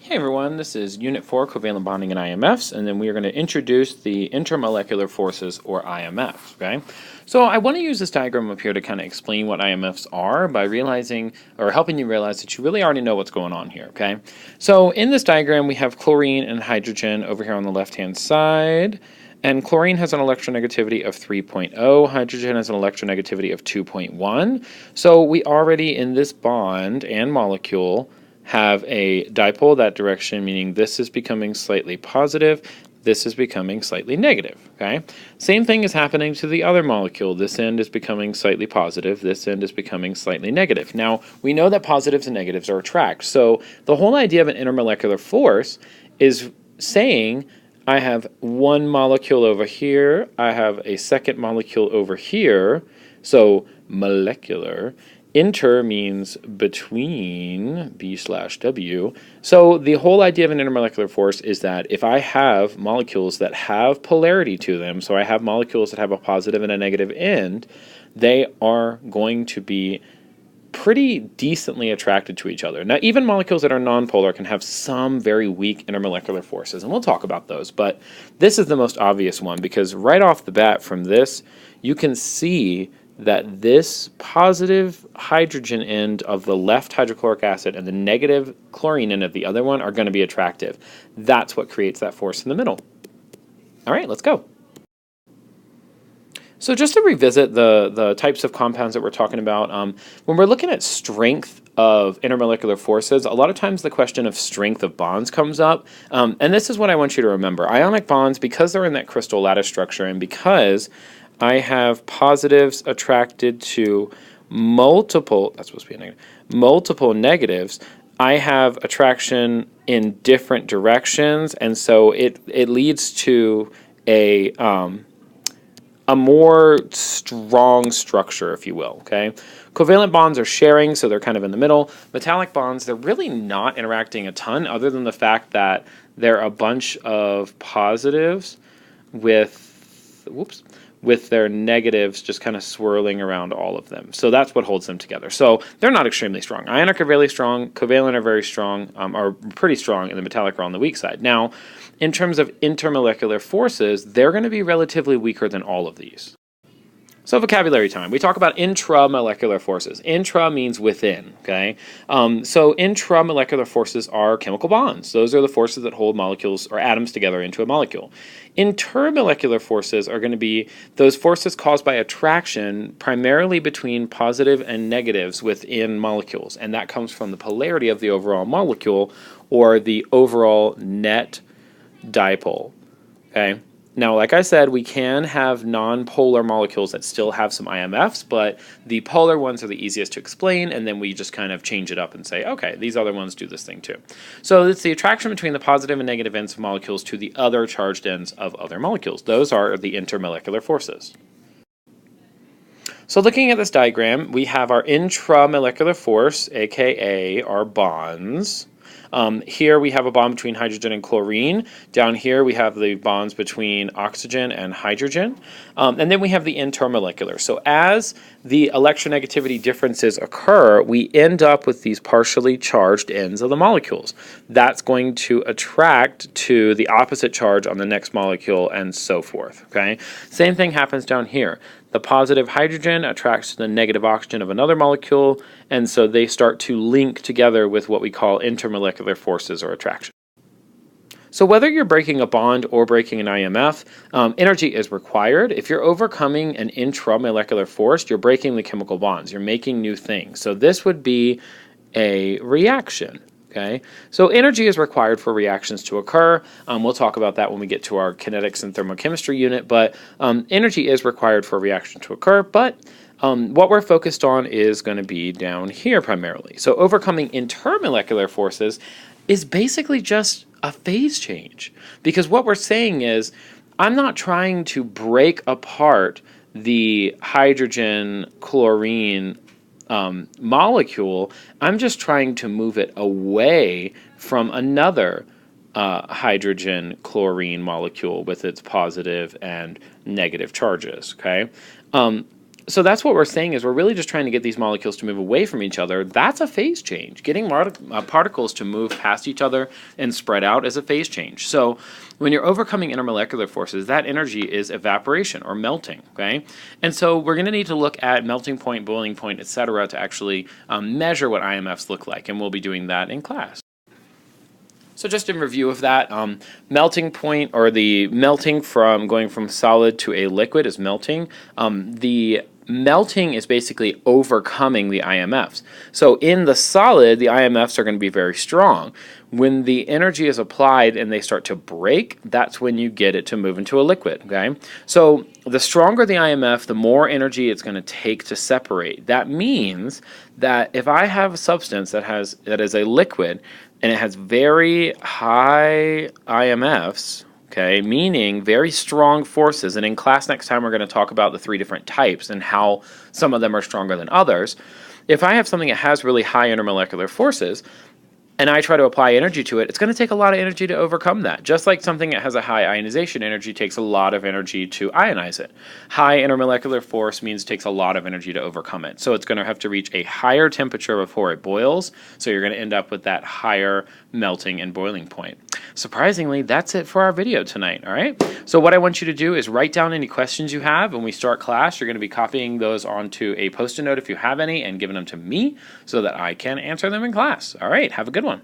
Hey everyone, this is Unit 4, Covalent Bonding and IMFs, and then we are going to introduce the intermolecular forces, or IMFs, okay? So I want to use this diagram up here to kind of explain what IMFs are by realizing, or helping you realize that you really already know what's going on here, okay? So in this diagram we have chlorine and hydrogen over here on the left-hand side, and chlorine has an electronegativity of 3.0, hydrogen has an electronegativity of 2.1, so we already in this bond and molecule have a dipole that direction, meaning this is becoming slightly positive, this is becoming slightly negative, okay? Same thing is happening to the other molecule. This end is becoming slightly positive, this end is becoming slightly negative. Now, we know that positives and negatives are attract, so the whole idea of an intermolecular force is saying I have one molecule over here, I have a second molecule over here, so molecular. Inter means between, B/W. So the whole idea of an intermolecular force is that if I have molecules that have polarity to them, so I have molecules that have a positive and a negative end, they are going to be pretty decently attracted to each other. Now, even molecules that are nonpolar can have some very weak intermolecular forces, and we'll talk about those, but this is the most obvious one because right off the bat from this, you can see that this positive hydrogen end of the left hydrochloric acid and the negative chlorine end of the other one are going to be attractive. That's what creates that force in the middle. All right, let's go. So just to revisit the types of compounds that we're talking about, when we're looking at strength of intermolecular forces, a lot of times the question of strength of bonds comes up, and this is what I want you to remember. Ionic bonds, because they're in that crystal lattice structure and because I have positives attracted to multiple, that's supposed to be a negative, multiple negatives, I have attraction in different directions, and so it leads to a more strong structure, if you will, okay? Covalent bonds are sharing, so they're kind of in the middle. Metallic bonds, they're really not interacting a ton other than the fact that they're a bunch of positives with their negatives just kind of swirling around all of them. So that's what holds them together. So they're not extremely strong. Ionic are really strong, covalent are very strong, are pretty strong, and the metallic are on the weak side. Now, in terms of intermolecular forces, they're going to be relatively weaker than all of these. So vocabulary time. We talk about intramolecular forces. Intra means within, okay? So intramolecular forces are chemical bonds. Those are the forces that hold molecules or atoms together into a molecule. Intermolecular forces are going to be those forces caused by attraction primarily between positive and negatives within molecules. And that comes from the polarity of the overall molecule or the overall net dipole, okay? Now, like I said, we can have non-polar molecules that still have some IMFs, but the polar ones are the easiest to explain, and then we just kind of change it up and say, okay, these other ones do this thing too. So it's the attraction between the positive and negative ends of molecules to the other charged ends of other molecules. Those are the intermolecular forces. So looking at this diagram, we have our intramolecular force, aka our bonds. Here we have a bond between hydrogen and chlorine. Down here we have the bonds between oxygen and hydrogen. And then we have the intermolecular. So as the electronegativity differences occur, we end up with these partially charged ends of the molecules. That's going to attract to the opposite charge on the next molecule and so forth. Okay? Same thing happens down here. The positive hydrogen attracts to the negative oxygen of another molecule, and so they start to link together with what we call intermolecular forces or attraction. So whether you're breaking a bond or breaking an IMF, energy is required. If you're overcoming an intramolecular force, you're breaking the chemical bonds. You're making new things. So this would be a reaction. Okay, so energy is required for reactions to occur. We'll talk about that when we get to our kinetics and thermochemistry unit, but energy is required for a reaction to occur, but what we're focused on is going to be down here primarily. So overcoming intermolecular forces is basically just a phase change, because what we're saying is I'm not trying to break apart the hydrogen chlorine molecule, I'm just trying to move it away from another hydrogen chlorine molecule with its positive and negative charges, okay? So that's what we're saying is we're really just trying to get these molecules to move away from each other. That's a phase change. Getting particles to move past each other and spread out is a phase change. So when you're overcoming intermolecular forces, that energy is evaporation or melting, okay? And so we're going to need to look at melting point, boiling point, etc. to actually measure what IMFs look like, and we'll be doing that in class. So just in review of that, melting point, or the melting from going from solid to a liquid, is melting. The melting is basically overcoming the IMFs. So in the solid, the IMFs are going to be very strong. When the energy is applied and they start to break, that's when you get it to move into a liquid, okay? So the stronger the IMF, the more energy it's going to take to separate. That means that if I have a substance that is a liquid and it has very high IMFs, okay, meaning very strong forces, and in class next time we're going to talk about the 3 different types and how some of them are stronger than others. If I have something that has really high intermolecular forces, and I try to apply energy to it, it's going to take a lot of energy to overcome that. Just like something that has a high ionization energy takes a lot of energy to ionize it. High intermolecular force means it takes a lot of energy to overcome it. So it's going to have to reach a higher temperature before it boils, so you're going to end up with that higher melting and boiling point. Surprisingly, that's it for our video tonight, all right? So what I want you to do is write down any questions you have. When we start class, you're going to be copying those onto a Post-it note if you have any and giving them to me so that I can answer them in class. All right, have a good one.